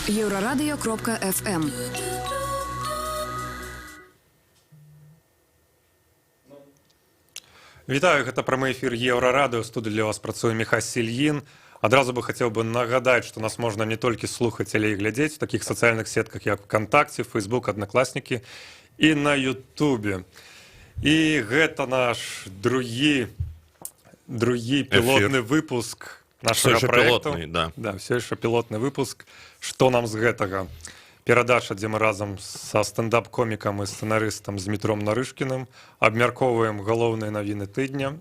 Еврорадио.FM. Вітаю, гэта прамы эфір Еўрарадыё. Студыі для вас працуе Міхась Сільін. Адразу бы хацеў бы нагадаць, што нас можна не толькі слухаць, але і глядзець у такіх сацыяльных сетках, як ВКонтакце, Фейсбук, Аднакласнікі і на Ютубе. І гэта наш другі пілотны выпуск нашага праекту. Да, все яшчэ пілотны выпуск. Што нам з гэтага? Перадача, дзе мы разам са стендап-комікам і сцэнарыстам Змітром Нарышкіным абмяркоўваем галоўныя навіны тыдня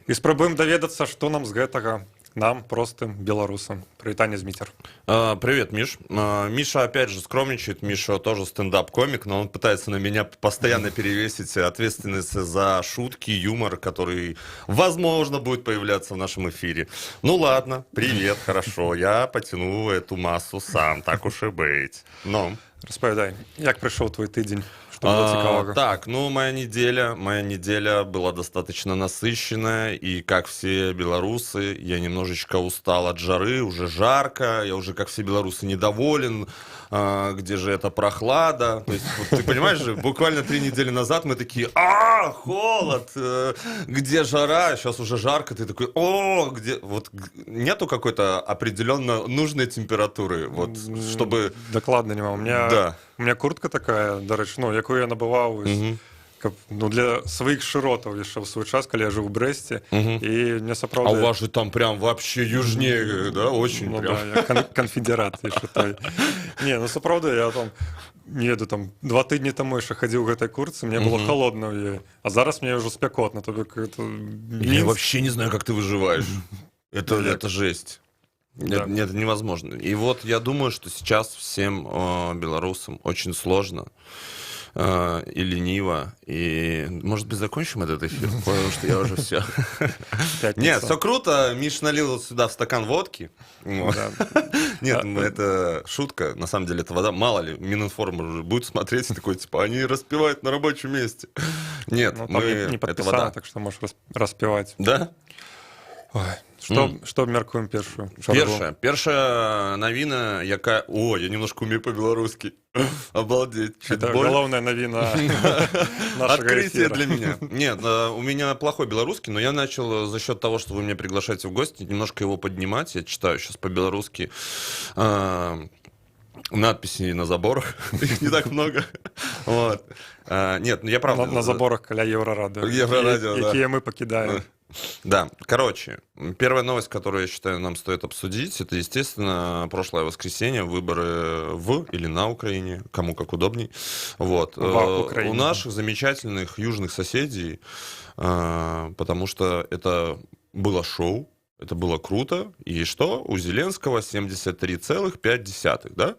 і спрабуем даведацца, што нам з гэтага, нам, простым белорусам. Привет, Змитер. Привет, Миш. Миша опять же скромничает. Миша тоже стендап-комик, но он пытается на меня постоянно перевесить ответственность за шутки, юмор, который, возможно, будет появляться в нашем эфире. Ну ладно, привет, хорошо. Я потяну эту массу сам, так уж и быть. Но... Распавядай, як пришел твой тыдзень? Так, ну моя неделя была достаточно насыщенная, и как все белорусы, я немножечко устал от жары, уже жарко, я уже, как все белорусы, недоволен, где же эта прохлада. То есть, вот, ты понимаешь же, буквально 3 недели назад мы такие: холод, где жара, сейчас уже жарко, ты такой: где... Вот нету какой-то определенно нужной температуры, вот, чтобы... Докладно нема, у меня куртка такая, до речі, ну, яку я набываў, ну, для своих широтов яшчэ ў свой час, калі я жыў у Брэсце, і мне сапраўды... А у вас же там прям вообще южнее, да, очень ну, прям. Да, я конфедерат яшчэ той. Не, ну сапраўды, я там еду там 2 тыдні таму яшчэ хадзіў у гэтай куртцы, мне было холодно ў ёй, а зараз мне уже спякотна, то бок это... Я вообще не знаю, как ты выживаешь. Это жесть. Да. Нет, это невозможно. И вот я думаю, что сейчас всем белорусам очень сложно и лениво. И, может быть, закончим этот эфир, потому что я уже все. Нет, все круто. Миш налил сюда в стакан водки. Нет, это шутка. На самом деле, это вода. Мало ли, Мининформ будет смотреть и такой, типа, они распивают на рабочем месте. Нет, не подписано, так что можешь распивать. Да? Что абмяркуем першую? Першая навіна, якая... О, я немножко умею по-белорусски. Обалдеть. Это главная навина нашего Открытие для меня. Нет, у меня плохой белорусский, но я начал за счет того, что вы меня приглашаете в гости, немножко его поднимать. Я читаю сейчас по-белорусски надписи на заборах. Их не так много. Вот. Нет, я правда... На заборах каля Еврорадио. Еврорадио, да. Какие мы покидаем. Да, короче, первая новость, которую, я считаю, нам стоит обсудить, это, естественно, прошлое воскресенье, выборы в или на Украине, кому как удобней. Вот. У наших замечательных южных соседей, потому что это было шоу, это было круто. И что? У Зеленского 73,5, да?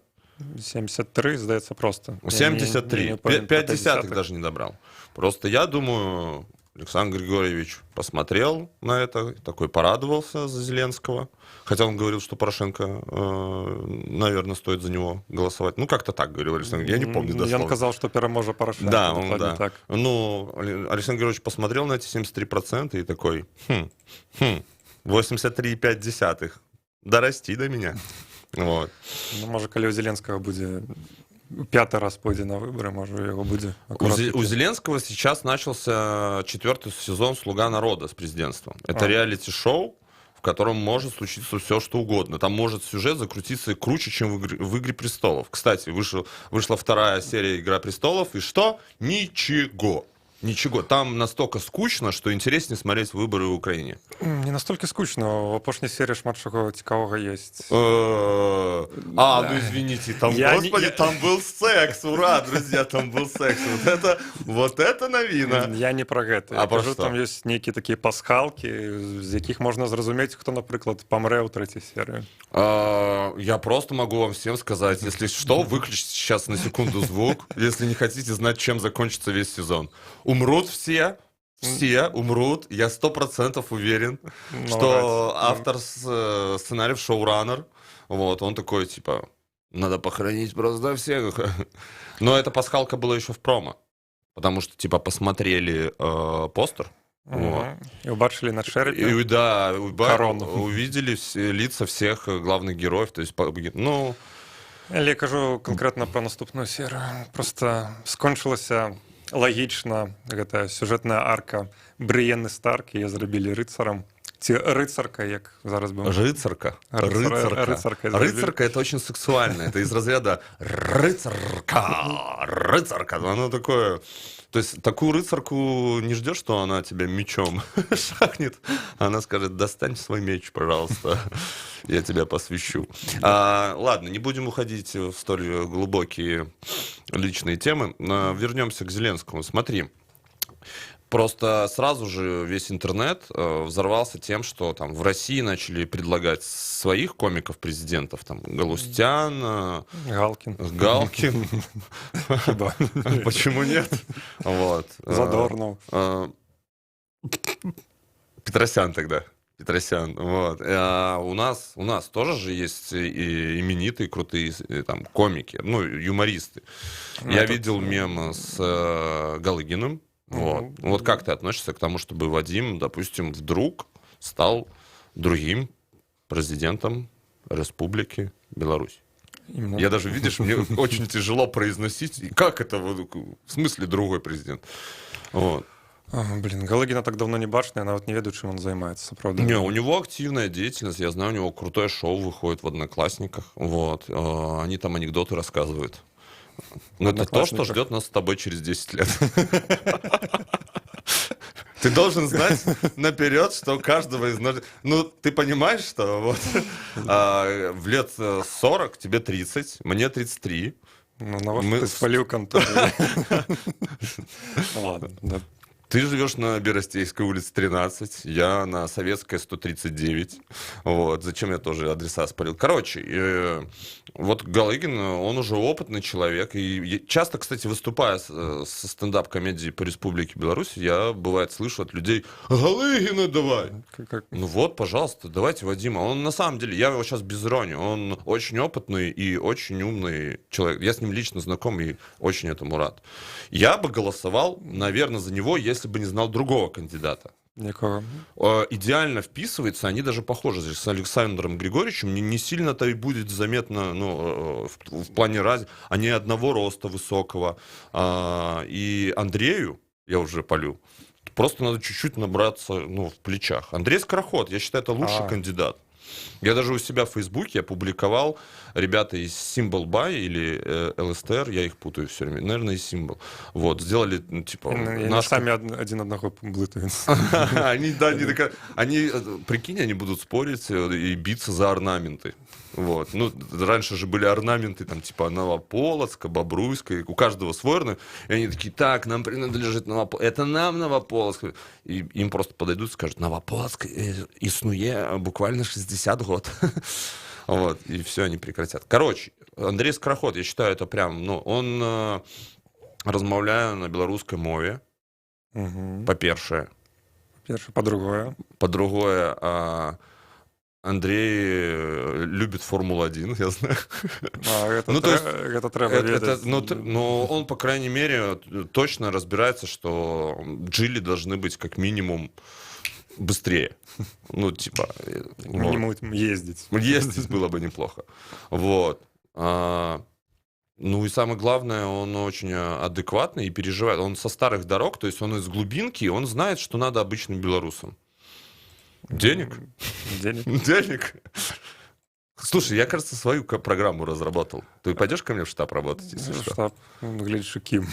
73, сдается просто. 73. 5 десятых даже не добрал. Просто я думаю... Александр Григорьевич посмотрел на это, такой порадовался за Зеленского. Хотя он говорил, что Порошенко, наверное, стоит за него голосовать. Ну, как-то так говорил Александр. Я не помню дословно. Я сказал, что переможа Порошенко. Да, он, да. Так. Ну, Александр Григорьевич посмотрел на эти 73% и такой: 83,5. Дорасти до меня. Вот. Ну, может, коли у Зеленского будет... 5-й раз пойдет на выборы, может, его будет аккуратно. У Зеленского сейчас начался 4-й сезон «Слуга народа» с президентством. Это реалити-шоу, в котором может случиться все, что угодно. Там может сюжет закрутиться круче, чем в «Игре престолов». Кстати, вышла 2-я серия «Игра престолов», и что? Ничего. Ничего. Там настолько скучно, что интереснее смотреть выборы в Украине. Не настолько скучно. В опошней серии шмат чего цікавого есть. Ну извините, там, господи, там был секс. Ура, друзья, там был секс. Вот это новина. Я не про гэта. Я кажу, там есть некие такие пасхалки, з яких можна зразумець, хто, наприклад, помре у 3-й серии. Я просто могу вам всем сказать, если что, выключите сейчас на секунду звук, если не хотите знать, чем закончится весь сезон. Умрут все умрут, я 100% уверен, что автор сценариев, шоураннер, вот, он такой, типа, надо похоронить просто всех. Но эта пасхалка была еще в промо, потому что, типа, посмотрели постер, вот. И убачили на черепе. Увидели лица всех главных героев, то есть, ну... Але я кажу канкрэтна пра наступную серыю. Проста скончылася лагічна гэтая сюжэтная арка Брыенны Старк, яе зрабілі рыцарам. Ці рыцарка, як зараз бы... Рыцарка. Рыцарка — это очень сексуально. Это из разряда рыцарка. Оно такое... То есть такую рыцарку не ждешь, что она тебя мечом шахнет. Она скажет: достань свой меч, пожалуйста, я тебя посвящу. Ладно, не будем уходить в столь глубокие личные темы. Вернемся к Зеленскому. Смотри. Просто сразу же весь интернет взорвался тем, что там в России начали предлагать своих комиков-президентов, там Галустян, Галкин. Почему нет? Вот. Задорнов. Петросян тогда. Вот. У нас тоже же есть и именитые, крутые там комики, ну, юмористы. Я видел мем с Галыгиным. Вот как ты относишься к тому, чтобы Вадим, допустим, вдруг стал другим президентом Республики Беларусь? Я даже, видишь, мне очень тяжело произносить. Как это? В смысле другой президент? Вот. Галыгина так давно не бачна, я нават не ведаю, чым он займаецца, правда? Не, у него активная деятельность, я знаю, у него крутое шоу выходит в «Одноклассниках». Вот. Они там анекдоты рассказывают. Но это то, что ждет нас с тобой через 10 лет. Ты должен знать наперед, что каждого из нас... Ну, ты понимаешь, что вот в лет 40 тебе 30, мне 33. Ну, на вас ты спалил контору. Ладно, да. Ты живешь на Берестейской улице 13, я на Советской 139. Вот. Зачем я тоже адреса спалил? Короче, вот Галыгин, он уже опытный человек. И часто, кстати, выступая со стендап-комедией по Республике Беларусь, я, бывает, слышу от людей: Галыгина давай! Ну вот, пожалуйста, давайте Вадима. Он на самом деле, я его сейчас без иронии, он очень опытный и очень умный человек. Я с ним лично знаком и очень этому рад. Я бы голосовал, наверное, за него, если бы не знал другого кандидата. Никого. Идеально вписывается, они даже похожи с Александром Григорьевичем, не сильно-то и будет заметно, ну, в плане разницы. Они одного роста высокого. И Андрею, я уже полю, просто надо чуть-чуть набраться, ну, в плечах. Андрей Скороход, я считаю, это лучший кандидат. Я даже у себя в Фейсбуке опубликовал, ребята из Symbol By или ЛСТР, я их путаю все время, наверное, из Symbol. Вот, сделали, ну, типа... Они сами один одного блытаются. Они, прикинь, они будут спорить и биться за орнаменты. Вот. Ну, раньше же были орнаменты, там, типа, Новополоцка, Бобруйска, у каждого свой орнамент. И они такие: так, нам принадлежит Новополоцк, это нам Новополоцк. И им просто подойдут и скажут: Новополоцк існує буквально 60 год. Вот, и все, они прекратят. Короче, Андрей Скороход, я считаю, это прям, ну, он размовляє на белорусской мове, по-перше. По-другое, Андрей любит Формулу-1, я знаю. Это треба ведать. Но он, по крайней мере, точно разбирается, что джили должны быть как минимум быстрее. Ну, типа... Минимум ездить. Ездить было бы неплохо. Вот. Ну и самое главное, он очень адекватный и переживает. Он со старых дорог, то есть он из глубинки, он знает, что надо обычным белорусам. Денег? Денег. Слушай, я, кажется, свою программу разработал. Ты пойдешь ко мне в штаб работать, если что? Штаб, глядишь, кем?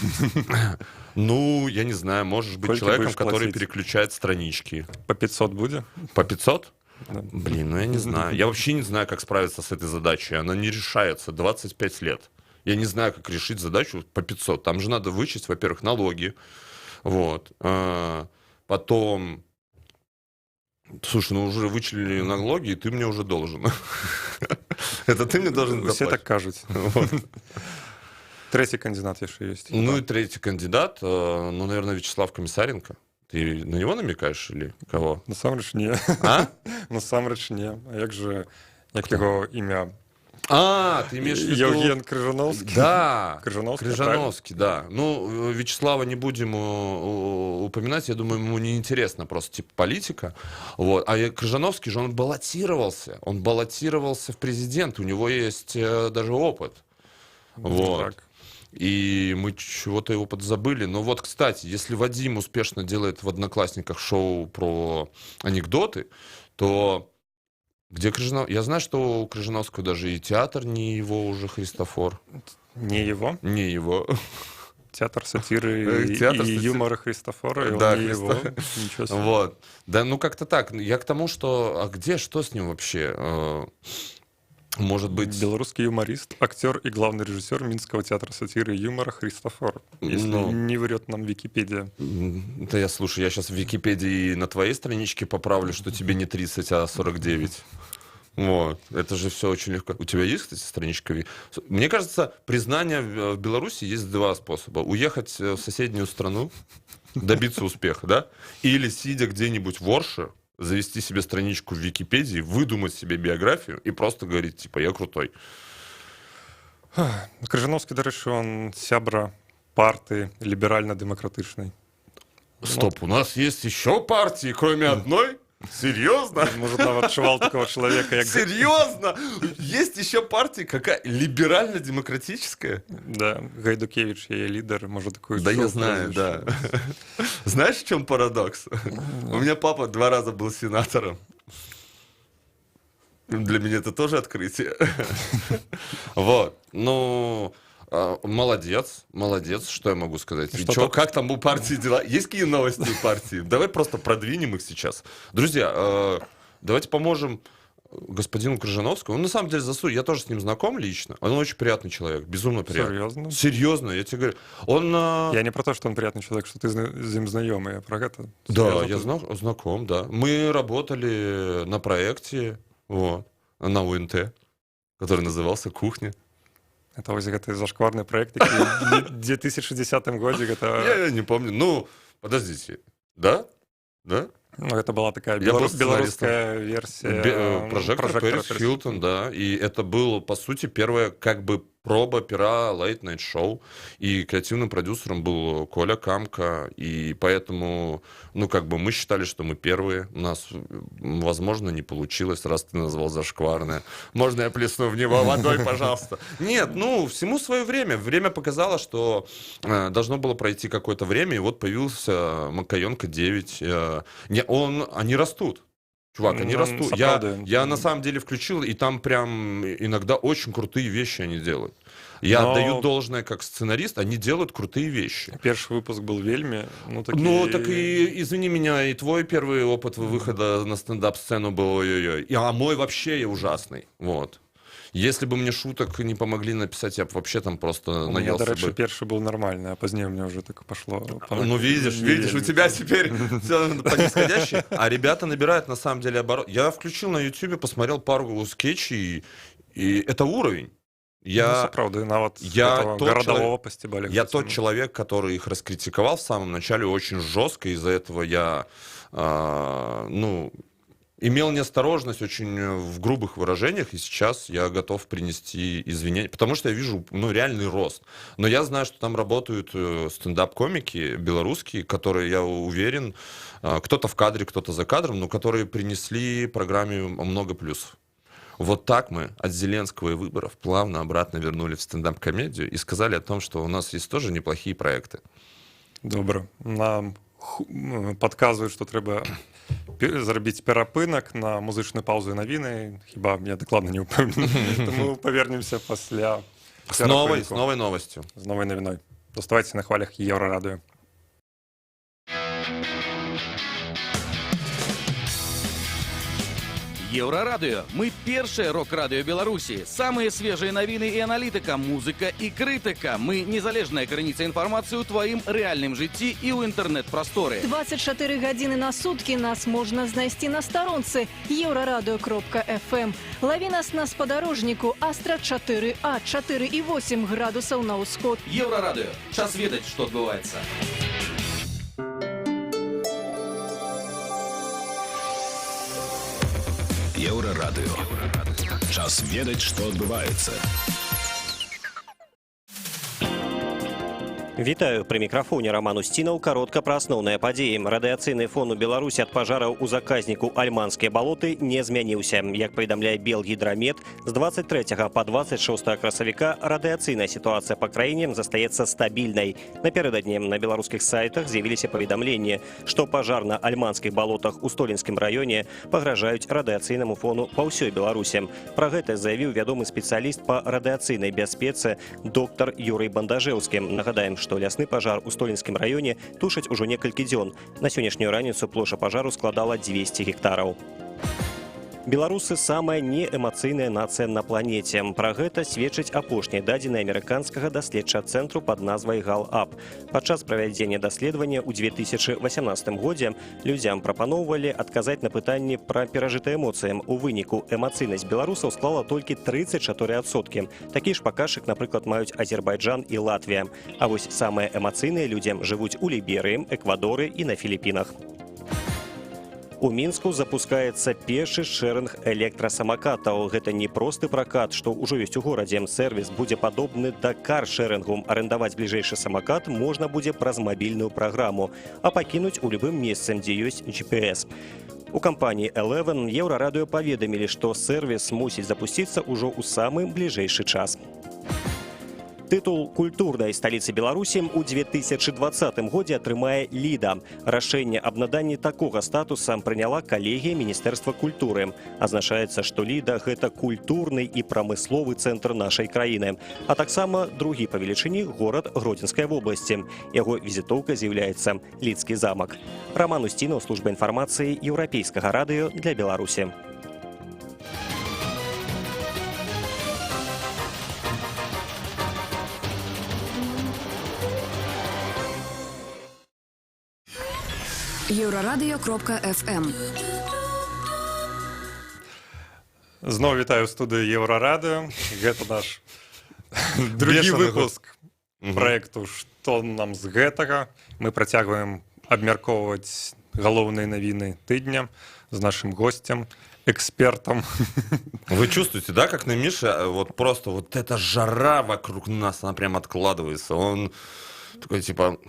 Ну, я не знаю, можешь быть человеком, который переключает странички. По 500 будет? По 500? Да. Блин, ну я не знаю. Я вообще не знаю, как справиться с этой задачей. Она не решается 25 лет. Я не знаю, как решить задачу по 500. Там же надо вычесть, во-первых, налоги. Вот. Потом... Слушай, ну уже вычислили налоги, и ты мне уже должен. Это ты мне должен заплатить. Все так кажут. Третий кандидат еще есть. Ну и третий кандидат, ну, наверное, Вячеслав Комиссаренко. Ты на него намекаешь или кого? Насамрэч не. А? Насамрэч не. А як же, як его имя? Ты имеешь в виду... Евген Крыжановский. Да, Крыжановский, да. Ну, Вячеслава не будем упоминать, я думаю, ему неинтересно просто, типа, политика. Вот. А Крыжановский же, он баллотировался в президенты, у него есть даже опыт. Вот. Так. И мы чего-то его подзабыли. Но вот, кстати, если Вадим успешно делает в «Одноклассниках» шоу про анекдоты, то где Крыжиновский? Я знаю, что у Крыжиновского даже и театр не его уже, Христофор. Не его? Не его. Театр сатиры и юмора Христофора, да, не его. Ничего себе. Вот. Да, ну как-то так. Я к тому, что... А где, что с ним вообще? Может быть... Белорусский юморист, актер и главный режиссер Минского театра сатиры и юмора Христофор. Если не врет нам Википедия. Да я, слушай, я сейчас в Википедии на твоей страничке поправлю, что тебе не 30, а 49. Вот. Это же все очень легко. У тебя есть, кстати, страничка? Мне кажется, признание в Беларуси есть два способа. Уехать в соседнюю страну, добиться успеха, да? Или, сидя где-нибудь в Орше, завести себе страничку в Википедии, выдумать себе биографию и просто говорить, типа, я крутой. Крыжиновский, до речі, он сябра партии либерально-демократичной. Стоп, у нас есть еще партии, кроме одной? Серьезно? Может, нават отшивал такого человека, как... Серьезно? Есть еще партия какая? Либерально-демократическая? Да, Гайдукевич, я лидер, может, такую... Да, я знаю, да. Знаешь, в чем парадокс? У меня папа 2 раза был сенатором. Для меня это тоже открытие. Вот. Ну... Молодец, что я могу сказать? Как там у партии дела? Есть какие новости у партии? Давай просто продвинем их сейчас. Друзья, давайте поможем господину Крыжиновскому. Он на самом деле я тоже с ним знаком лично. Он очень приятный человек, безумно приятный. Серьезно? Серьезно, я тебе говорю. Я не про то, что он приятный человек, что ты с ним знакомый, я про это. Да, я знаком, да. Мы работали на проекте, вот, на УНТ, который назывался «Кухня». Это ось гэты зашкварны проект, які в 2010 годзе гэта... Я не помню. Ну, подождите. Да? Да? Ну, это была такая белорусская версия прожектора Пэрис Хилтон, да. И это было, по сути, первая как бы проба пера Late Night Show. И креативным продюсером был Коля Камка. И поэтому, ну, как бы мы считали, что мы первые. У нас, возможно, не получилось, раз ты назвал зашкварное. Можно я плесну в него водой, пожалуйста? Нет, ну, всему свое время. Время показало, что должно было пройти какое-то время, и вот появился Макаенко 9. Они растут. Чувак, они растут. Я на самом деле включил, и там прям иногда очень крутые вещи они делают. Я отдаю должное как сценарист, они делают крутые вещи. Первый выпуск был вельми. Так и, извини меня, и твой первый опыт выхода на стендап-сцену был ой-ой-ой. А мой вообще ужасный. Вот. Если бы мне шуток не помогли написать, я бы вообще там просто наелся бы. У меня, до речі, перший был нормальный, а позднее у меня уже так пошло. Ну, видишь, у тебя теперь все по нисходящей. А ребята набирают, на самом деле, оборот. Я включил на YouTube, посмотрел пару скетчей, и это уровень. Я тот человек, который их раскритиковал в самом начале очень жестко, из-за этого я, имел неосторожность очень в грубых выражениях, и сейчас я готов принести извинения, потому что я вижу, реальный рост. Но я знаю, что там работают стендап-комики белорусские, которые, я уверен, кто-то в кадре, кто-то за кадром, но которые принесли программе много плюсов. Вот так мы от Зеленского и выборов плавно обратно вернули в стендап-комедию и сказали о том, что у нас есть тоже неплохие проекты. Добре. Нам подказывают, что треба зрабіць перапынак на музычную паузу і навіны. Хіба я дакладна не ўпэўнены. Тому повернемся пасля с новой новостью. З новой навіной. Заставайтесь на хвалях Еврорадио. Еўрарадыё. Мы першае рок-радыё Беларусі. Самыя свежыя навіны і аналітыка, музыка і крытыка. Мы незалежная крыніца інфармацыі ў тваім рэальным жыцці і ў інтэрнэт-прасторы. 24 гадзіны на суткі нас можна знайсці на старонцы euradio.fm. Лаві нас на спадарожніку Астра 4А, 4,8 градусаў на ўсход. Еўрарадыё. Час ведаць, што адбываецца. Еўрарадыё. Час ведаць, што адбываецца. Вітаю, пры мікрафоне Роман Устінаў, каротка пра асноўныя падзеі. Радыяцыйны фон у Беларусі ад пажараў у заказніку Альманскія балоты не змяніўся. Як паведамляе Белгідрамет, з 23 па 26 красавіка радыяцыйная сітуацыя па краіне застаецца стабільнай. Напярэдадні на беларускіх сайтах з'явіліся паведамленні, што пажар на Альманскіх балотах у Столінскім раёне пагражаюць радыяцыйнаму фону па ўсёй Беларусі. Пра гэта заявіў вядомы спецыяліст па радыяцыйнай бяспецы доктар Юрый Бандажэўскі. Нагадаем, што лясны пажар у Столінскім раёне тушаць ужо некалькі дзён. На сённяшнюю раніцу плошча пажару складала 200 гектараў. Беларусы самая неэмацыйная нацыя на планеце. Пра гэта сведчыць апошнія дадзеныя амерыканскага даследчага цэнтру пад назвай Галап. Падчас правядзення даследавання ў 2018 годзе людзям прапаноўвалі адказаць на пытанні пра перажытыя эмоцыі. У выніку эмацыйнасць беларусаў склала толькі 34%. Такі ж паказчык, напрыклад, маюць Азербайджан і Латвія. А вось самыя эмацыйныя людзям жывуць у Ліберыі, Эквадоры і на Філіпінах. У Мінску запускаецца першы шэрынг электрасамакатаў. Гэта не просты пракат, што ўжо ёсць у горадзе. Сервіс будзе падобны да кар-шэрэнгу. Арендаваць бліжэйшы самакат можна будзе праз мабільную праграму, а пакінуць у любым месцы, дзе ёсць GPS. У кампаніі Eleven Еўрарадыё паведамілі, што сервіс мусіць запусціцца ўжо ў самы бліжэйшы час. Тытул культурнай сталіцы Беларусі ў 2020 годзе атрымае Ліда. Рашэнне аб наданні такога статуса прыняла калегія Міністэрства культуры. Азначаецца, што Ліда – гэта культурны і прамысловы цэнтр нашай краіны, а таксама другі па велічыні горад Гродзенскай вобласці. Яго візітоўка з'яўляецца Лідскі замак. Роман Устінаў, служба інфармацыі Еўрапейскага радыё для Беларусі. Еўрарадыё.фм. Зноў вітаю ў студыі Еўрарадыё. Гэта наш другі выпуск праекту «Што нам з гэтага?». Мы працягваем абмяркоўваць галоўныя навіны тыдня з нашым гостем, экспертом. Вы чувствуете, да, как на Мише вот просто вот эта жара вокруг нас, она прям откладывается. Он такой типа...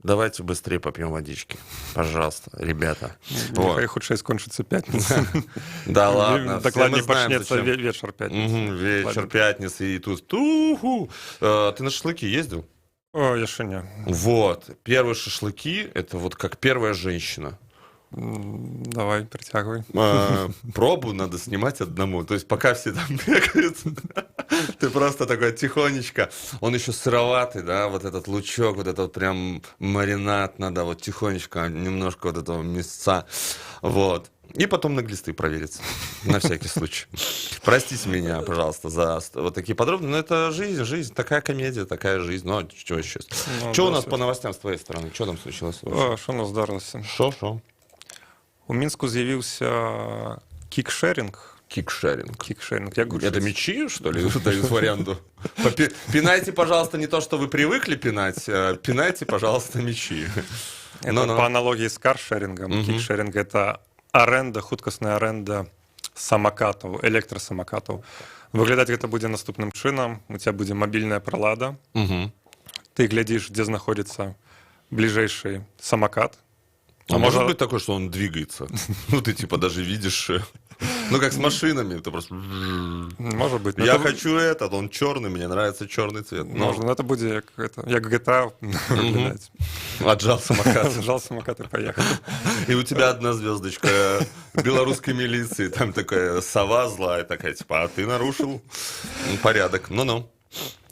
Давайте быстрее попьем водички. Пожалуйста, ребята. Нехай хутчэй скончыцца пятніца. Да ладно. Дакладней пачнецца вечар пятніцы. Вечер пятницы и тут... Ты на шашлыки ездил? О, яшчэ не. Вот. Первые шашлыки, это вот как первая женщина. Давай, притягивай. Пробу надо снимать одному. То есть пока все там бегают, ты просто такой тихонечко. Он еще сыроватый, да, вот этот лучок, вот этот прям маринад надо вот тихонечко, немножко вот этого мясца. Вот. И потом на глисты провериться, на всякий случай. Простите меня, пожалуйста, за вот такие подробности. Но это жизнь, такая комедия, такая жизнь. Ну, что сейчас? Что у нас по новостям с твоей стороны? Что там случилось? Что у нас здарылася? Что? У Мінску з'явіўся кикшеринг. Кикшеринг. Это мячи, что ли, дают в аренду? Пинайте, пожалуйста, не то, что вы привыкли пинать, пинайте, пожалуйста, мячи. Это по аналогии с каршерингом. Кикшеринг — это аренда, хуткасная аренда самокатов, электросамокатов. Выглядаць гэта будзе наступным чынам. У тебя будзе мобильная пролада. Ты глядишь, где знаходится ближайший самокат. А может быть такое, что он двигается? Ну, ты типа даже видишь... Ну, как с машинами. Ты просто... Может быть. Я хочу этот, он черный, мне нравится черный цвет. Можно, но это будет как GTA. Отжал самокат. Отжал самокат и поехал. И у тебя одна звездочка белорусской милиции. Там такая сова злая, такая, типа, а ты нарушил порядок. Ну-ну.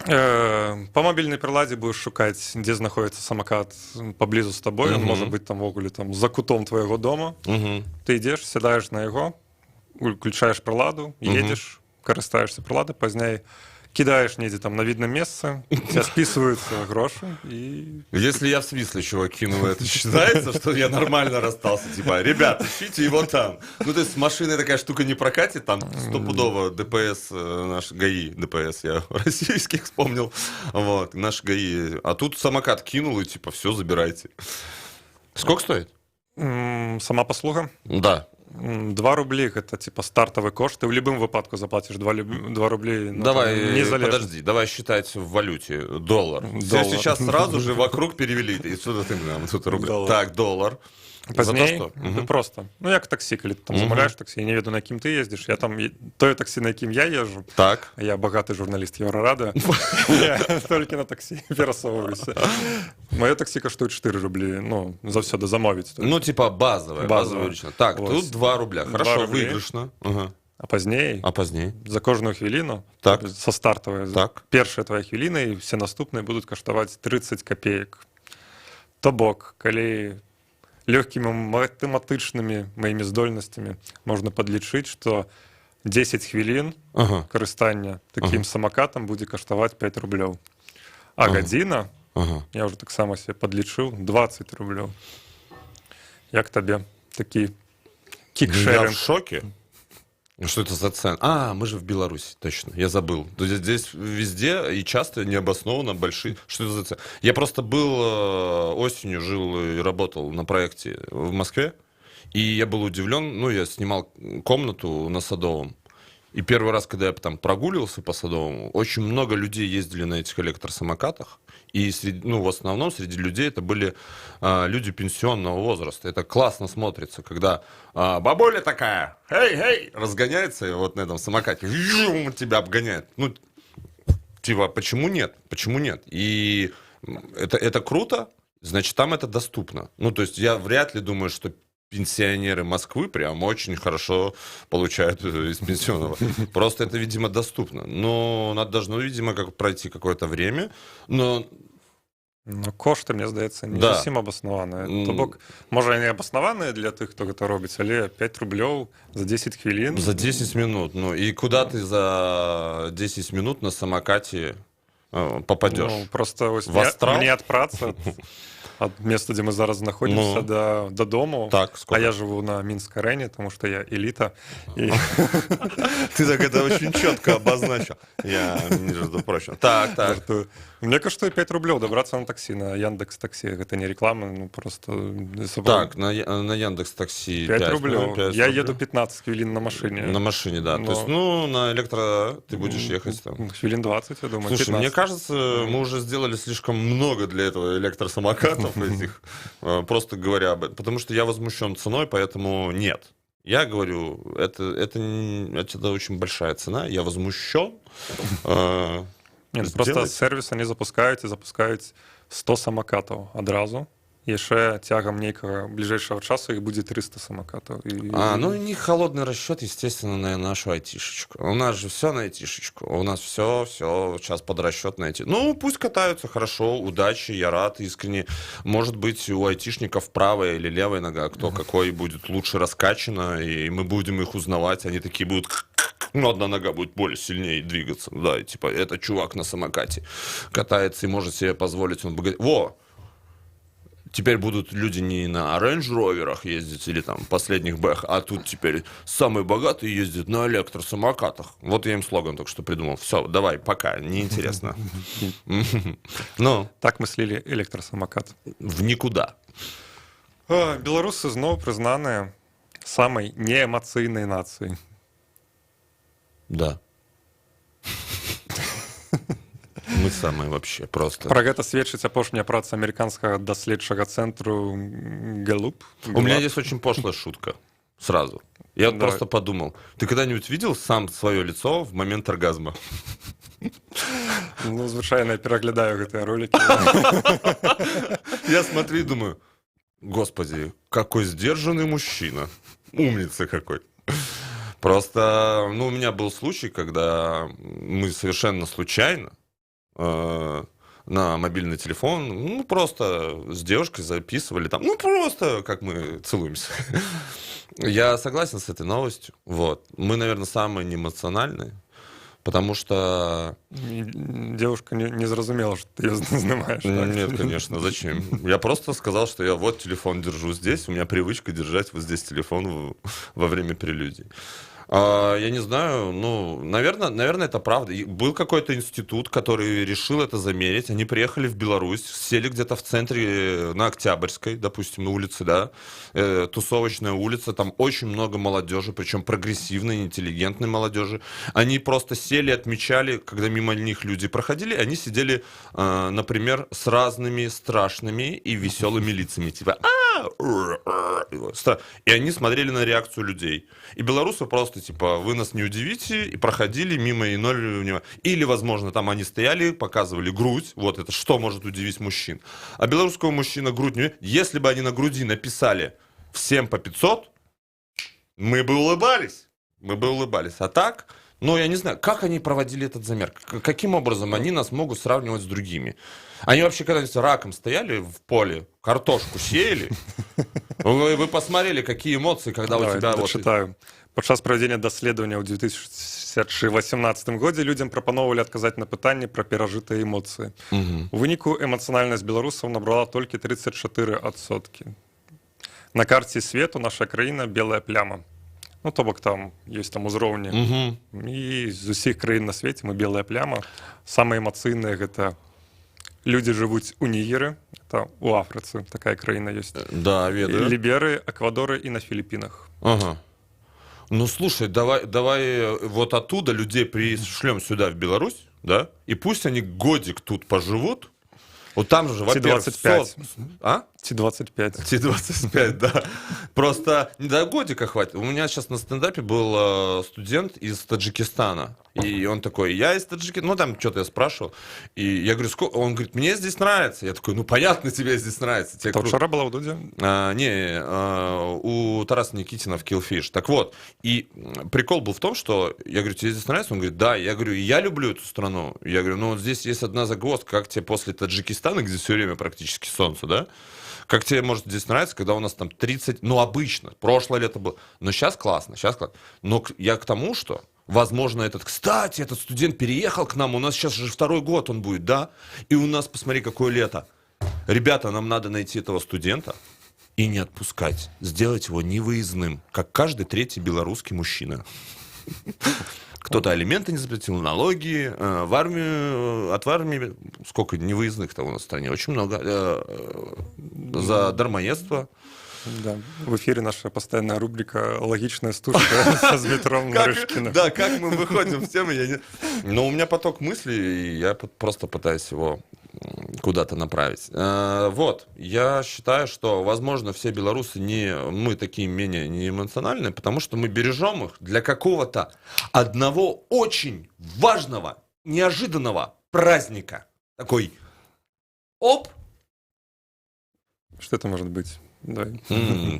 По мобільнай прыладзе будешь шукаць, дзе знаходіцца самокат паблізу з табой. Он можа быць там вогуле там за кутом твоего дома. Ты ідзеш, сядаеш на яго, уключаеш прыладу, едзеш, карыстаешься прыладай, пазней кидаешь недзе там на видном месте, у тебя списываются гроши и... Если я в Свисле чего кину, это считается, что я нормально расстался? Типа, ребят, ищите его там. Ну, то есть с машиной такая штука не прокатит, там стопудово ДПС, наш ГАИ, ДПС, я российских вспомнил, вот, наш ГАИ. А тут самокат кинул и типа, все, забирайте. Сколько стоит? Сама послуга? Да. 2 рублі гэта типа стартовый кошт, ты в любым выпадку заплатишь 2 рублей. Давай, подожди, давай считать в валюте. Доллар. Все сейчас сразу же вокруг перевели. И сюда ты нам тут рубль. Так, доллар. Пазней просто, ну як таксі, калі ты там замовляєш таксі, я не ведаю, на якім ты ездзіш, я там тое таксі, на якім я езжу, так. Я багаты журналіст Еўрарадыё, я толькі на таксі перасоўваюся. Маё таксі каштуе 4 рублі, ну, заўсёды замовіць. Ну, типа базовая. Так, тут 2 рубля, хорошо, выйгрышна. А пазней за кожную хвіліну, со стартавай, першая твоя хвіліна і все наступныя будуць каштаваць 30 копеек. То бок, калі легкими математычнымі маімі здольнасцямі можна падлічыць, што 10 хвілін карыстання такім самакатам будзе каштаваць 5 рублёў. А гадзіна, я ўжо таксама себе падлічыў, 20 рублёў. Як табе такі кікшеринг? Я в шоке. Что это за цены? А, мы же в Беларуси, точно, я забыл. Здесь везде и часто необоснованно большие. Что это за цены? Я просто был осенью, жил и работал на проекте в Москве, и я был удивлен, ну, я снимал комнату на Садовом, и первый раз, когда я там прогуливался по Садовому, очень много людей ездили на этих электросамокатах, и в основном среди людей это были люди пенсионного возраста. Это классно смотрится, когда бабуля такая, хей, разгоняется и вот на этом самокате, тебя обгоняет. Ну, типа, почему нет? И это круто, значит, там это доступно. Ну, то есть я вряд ли думаю, что пенсионеры Москвы прям очень хорошо получают из пенсионного. Просто это, видимо, доступно. Но должно, видимо, пройти какое-то время. Но кошты, мне здаецца, не зусім абаснаваныя. То бок, можа, яны абаснаваныя для тых, хто гэта робіць, але 5 рублёў за 10 хвілін. За 10 минут. Ну, и куда ты за 10 минут на самокате попадешь? Ну, просто в астрал? Мне ад працы ад места, дзе мы зараз знаходзімся, да дому. А я живу на Мінск-арэне, потому что я элита. Ты так это очень четко обозначил. Я, между прочим. Так. Мне каштуе 5 рублёў добраться на такси, на Яндекс.Такси. Это не реклама, ну просто... Так, на Яндекс.Такси 5 рублёў. Я еду 15 хвилин на машине. На машине, да. То есть, ну, на электро ты будешь ехать там. Хвилин 20, я думаю. Слушай, 15. Мне кажется, мы уже сделали слишком много для этого электросамокатов этих, просто говоря об этом. Потому что я возмущен ценой, поэтому нет. Я говорю, это очень большая цена, я возмущен. Нет, просто сервис они запускаюць 100 самокатов одразу. Яшчэ цягам нейкага бліжэйшага часу их будет 300 самокатов. Ну у них холодный расчет, естественно, на нашу айтишечку. У нас же все на айтишечку. У нас все сейчас под расчет на айти. Ну, пусть катаются, хорошо, удачи, я рад искренне. Может быть, у айтишников правая или левая нога, кто какой будет лучше раскачана, и мы будем их узнавать. Они такие будут... Ну, одна нога будет более сильнее двигаться. Да, и, типа, это чувак на самокате катается и может себе позволить. Он богатей. Во! Теперь будут люди не на рейндж-роверах ездить или там последних бэх, а тут теперь самые богатые ездят на электросамокатах. Вот я им слоган только что придумал. Все, давай, пока, неинтересно. Так мы слили электросамокат. В никуда. Беларусы зноў прызнаныя самай неэмацыйнай нацыяй. Да. Мы самые вообще просто. Про гэта сведчыць апошняя праца американскага даследчага цэнтру Гэллуп. У меня здесь очень пошлая шутка. Сразу. Я просто подумал. Ты когда-нибудь видел сам свое лицо в момент оргазма? Ну, звычайно, я пераглядаю гэтыя ролики. Я смотрю и думаю, господи, какой сдержанный мужчина. Умница какой. Просто, у меня был случай, когда мы совершенно случайно на мобильный телефон, просто с девушкой записывали там, просто как мы целуемся. Я согласен с этой новостью. Вот. Мы, наверное, самые неэмоциональные, потому что... Девушка не зразумела, что ты ее снимаешь. Нет, конечно, зачем? Я просто сказал, что я вот телефон держу здесь, у меня привычка держать вот здесь телефон во время прелюдий. Я не знаю, наверное, это правда. Был какой-то институт, который решил это замерить. Они приехали в Беларусь, сели где-то в центре, на Октябрьской, допустим, на улице, да, тусовочная улица, там очень много молодежи, причем прогрессивной, интеллигентной молодежи. Они просто сели, отмечали, когда мимо них люди проходили, они сидели, например, с разными страшными и веселыми лицами, типа и они смотрели на реакцию людей. И белорусы просто, типа, вы нас не удивите, и проходили мимо, и ноль... Или, возможно, там они стояли, показывали грудь, вот это что может удивить мужчин. А белорусского мужчина грудь не... Если бы они на груди написали всем по 500, мы бы улыбались. А так... я не знаю, как они проводили этот замер? Каким образом они нас могут сравнивать с другими? Они вообще когда-нибудь раком стояли в поле, картошку сеяли? Вы посмотрели, какие эмоции, когда у тебя... Читаю. Падчас правядзення даследавання ў 2018 годзе людзям прапаноўвалі адказаць на пытанні пра перажытыя эмоцыі. У выніку эмацыянальнасць беларусаў набрала толькі 34%. На карце свету наша краіна белая пляма. То бок там ёсць там узроўні. І з усіх краін на свеце мы белая пляма. Самыя эмацыйныя гэта людзі жывуць у Нігеры, это у Афрыцы такая краіна ёсць. Да, ведаю. Ліберы, Эквадоры і на Філіппінах. Ага. Слушай, давай вот оттуда людей пришлем сюда, в Беларусь, да, и пусть они годик тут поживут. Вот там же, во-первых... T25. А? T25. T25, да. Просто не до годика хватит. У меня сейчас на стендапе был студент из Таджикистана. И он такой, я из Таджикистана. Там что-то я спрашивал. И я говорю, сколько? Он говорит, мне здесь нравится. Я такой, понятно, тебе здесь нравится. Это вчера была у Дудя? У Тараса Никитина в Killfish. Так вот, и прикол был в том, что я говорю, тебе здесь нравится? Он говорит, да. Я говорю, я люблю эту страну. Я говорю, вот здесь есть одна загвоздка, как тебе после Таджикистана, где все время практически солнце, да? Как тебе может здесь нравиться, когда у нас там 30, обычно, прошлое лето было, но сейчас классно. Но я к тому, что, возможно, кстати, этот студент переехал к нам, у нас сейчас же 2-й год он будет, да? И у нас, посмотри, какое лето. Ребята, нам надо найти этого студента и не отпускать, сделать его невыездным, как каждый 3-й белорусский мужчина. Кто-то алименты не заплатил, налоги, от армии, сколько невыездных-то у нас в стране, очень много, за дармоедство. Да, в эфире наша постоянная рубрика «Логичная стужка» с Дмитром Нарышкиным. Да, как мы выходим в тему, но у меня поток мыслей, и я просто пытаюсь его куда-то направить. Вот, я считаю, что, возможно, все белорусы мы такие менее неэмоциональные, потому что мы бережем их для какого-то одного очень важного, неожиданного праздника. Такой, оп! Что это может быть? Давай.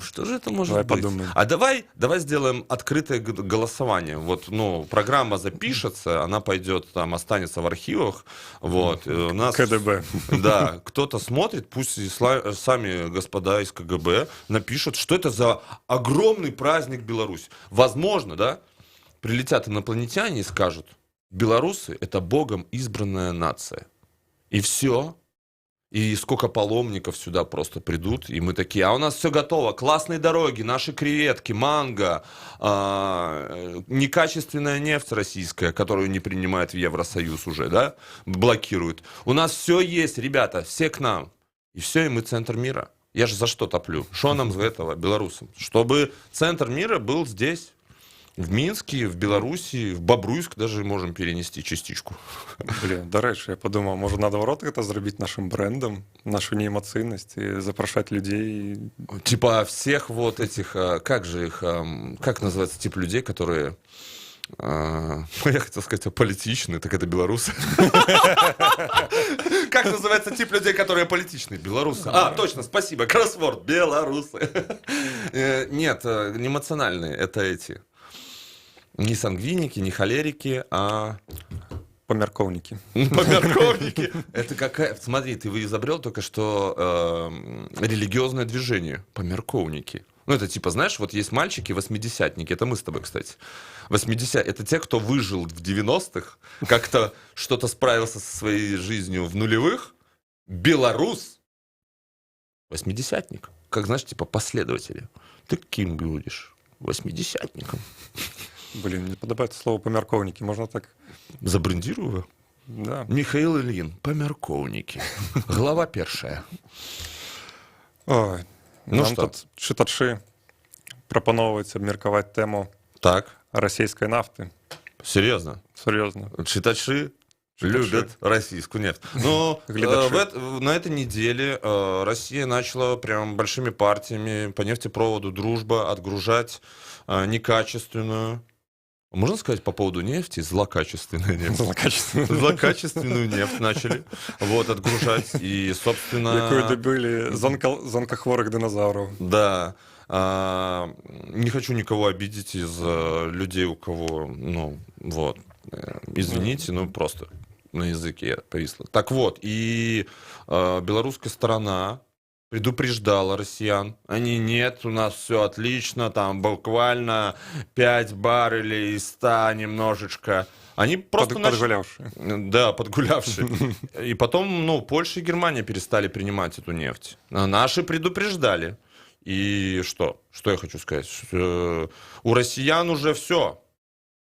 Что же это может давай быть? Подумаем. А давай сделаем открытое голосование. Вот, программа запишется, она пойдет, там, останется в архивах. Вот, у нас, КДБ. Да, кто-то смотрит, пусть и сами господа из КГБ напишут, что это за огромный праздник Беларусь. Возможно, да, прилетят инопланетяне и скажут, белорусы — это богом избранная нация. И все. И сколько паломников сюда просто придут, и мы такие, а у нас все готово, классные дороги, наши креветки, манго, некачественная нефть российская, которую не принимает в Евросоюз уже, да, блокируют. У нас все есть, ребята, все к нам. И все, и мы центр мира. Я же за что топлю? Что нам за этого, белорусам? Чтобы центр мира был здесь. В Минске, в Беларуси, в Бобруйск даже можем перенести частичку. До речі, я подумав, може наоборот это зробити нашим брендом, нашу неэмоцийность и запрошать людей. Типа всех вот этих, как же их, как называется тип людей, которые, я хотел сказать, аполитичные, так это белорусы. Как называется тип людей, которые аполитичные? Белорусы. Точно, спасибо, кроссворд, белорусы. Нет, не эмоциональные, это эти. Не сангвиники, не холерики, а... Померковники. Померковники. Это какая... Смотри, ты изобрел только что религиозное движение. Померковники. Это типа, знаешь, вот есть мальчики-восьмидесятники. Это мы с тобой, кстати. 80... Это те, кто выжил в 90-х, как-то что-то справился со своей жизнью в нулевых. Белорус. Восьмидесятник. Как, знаешь, типа последователи. Ты кем будешь? Восьмидесятником. Блин, мне подобается слово «помяркоўнікі». Можно так? Забрендирую? Да. Михаил Ильин, «Помяркоўнікі». Глава первая. Ой, ну нам что? Тут чытачы прапаноўваюць абмеркаваць тэму Так. расійскай нафты. Серьезно? Серьезно. Читачи любят российскую нефть. Но на этой неделе Россия начала прям большими партиями по нефтепроводу «Дружба» отгружать некачественную, можно сказать по поводу нефти, злокачественную нефть. Злокачественную нефть начали отгружать. И, собственно... Якую добыли зонкохворых динозавров. Да. Не хочу никого обидеть из людей, у кого, извините, просто на языке повисло. Так вот, и белорусская сторона предупреждала россиян. Они, нет, у нас все отлично, там буквально 5 баррелей из 100 немножечко. Они просто подгулявшие. Да, подгулявшие. И потом, Польша и Германия перестали принимать эту нефть. А наши предупреждали. И что? Что я хочу сказать? У россиян уже все.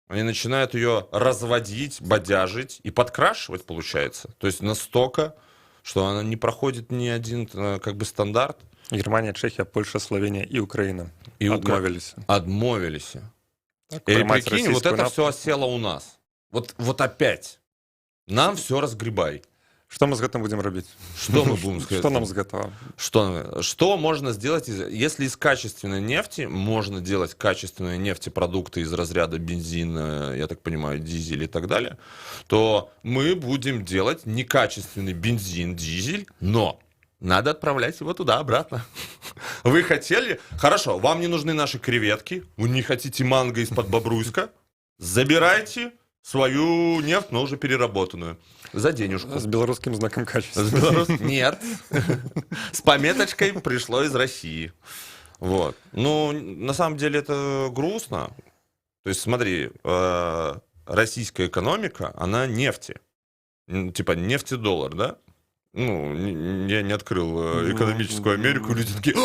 Они начинают ее разводить, бодяжить и подкрашивать, получается. То есть настолько, что она не проходит ни один стандарт. Германия, Чехия, Польша, Словения и Украина. Отмовились. Отмовились. И прикинь, вот это все осело у нас. Вот опять. Нам все разгребай. Что мы с этим будем робить? Что мы будем сказать? Что нам с этого? Что можно сделать, если из качественной нефти можно делать качественные нефтепродукты из разряда бензина, я так понимаю, дизель и так далее, то мы будем делать некачественный бензин, дизель, но надо отправлять его туда-обратно. Вы хотели? Хорошо, вам не нужны наши креветки, вы не хотите манго из-под Бобруйска, забирайте свою нефть, но уже переработанную. За денежку. С белорусским знаком качества. Нет. С пометочкой пришло из России. На самом деле это грустно. То есть, смотри, российская экономика, она нефти. Типа нефть-доллар, да? Я не открыл экономическую Америку, люди такие: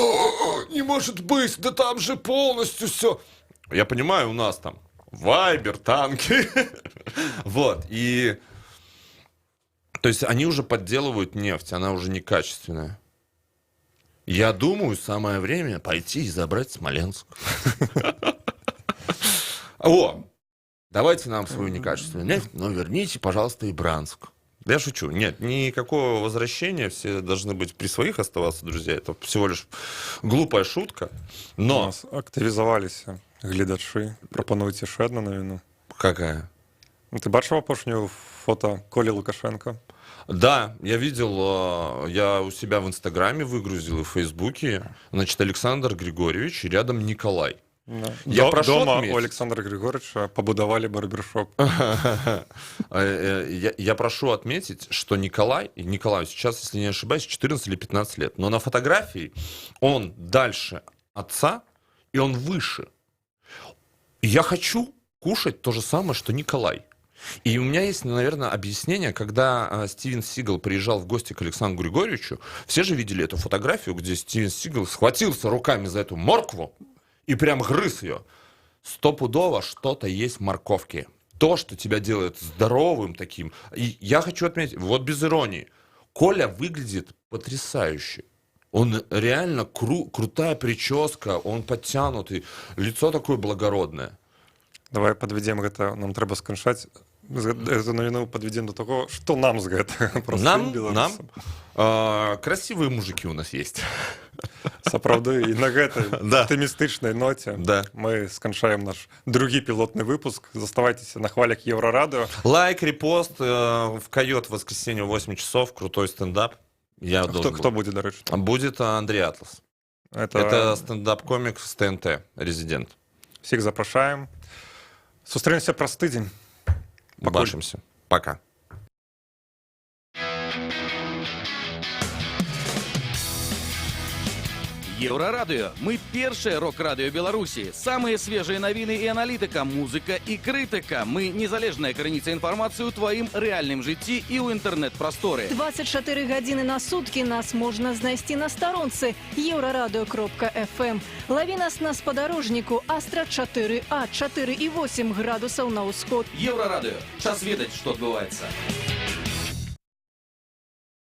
не может быть, да там же полностью все. Я понимаю, у нас там Вайбер, танки. И... То есть они уже подделывают нефть, она уже некачественная. Я думаю, самое время пойти и забрать Смоленск. Давайте нам свою некачественную нефть, но верните, пожалуйста, и Брянск. Я шучу. Нет, никакого возвращения, все должны быть при своих оставаться, друзья. Это всего лишь глупая шутка. Но... У нас активизовались глядачи. Пропонуйте ще одну новину. Какая? Ты бачив опошнюю фото Коли Лукашенко? Да, я видел, я у себя в Инстаграме выгрузил и в Фейсбуке. Значит, Александр Григорьевич и рядом Николай. Да. Дома у Александра Григорьевича побудовали барбершоп. Я прошу отметить, что Николаю сейчас, если не ошибаюсь, 14 или 15 лет. Но на фотографии он дальше отца, и он выше. И я хочу кушать то же самое, что Николай. И у меня есть, наверное, объяснение, когда Стивен Сигал приезжал в гости к Александру Григорьевичу, все же видели эту фотографию, где Стивен Сигал схватился руками за эту моркву и прям грыз ее. Стопудово что-то есть в морковке. То, что тебя делает здоровым таким. И я хочу отметить, без иронии, Коля выглядит потрясающе. Он реально крутая прическа, он подтянутый, лицо такое благородное. Давай подведем это, нам треба скончать. Эту новину подведем до того, что нам с этого простым белорусам. Красивые мужики у нас есть. Сапраўды, і на гэтай аптымістычнай ноце мы сканчаем наш другі пілотны выпуск. Заставайтеся на хвалях Еврорадио. Лайк, репост, в койот в воскресенье в 8 часов, крутой стендап. Кто будет, до речі? Будет Андрей Атлас. Это стендап-комик с ТНТ, резидент. Всіх запрошаем. Сустремся праз тыдзень. Побачимся. Пока. Еўрарадыё. Мы першае рок-радыё Беларусі. Самыя свежыя навіны і аналітыка, музыка і крытыка. Мы незалежная крыніца інфармацыі ў тваім рэальным жыцці і ў інтэрнэт-прасторы. 24 гадзіны на суткі нас можна знайсці на старонцы еўрарадыё.фм. Лаві нас на спадарожніку Астра 4А, 4,8 градусаў на ўсход. Еўрарадыё. Час ведаць, што адбываецца.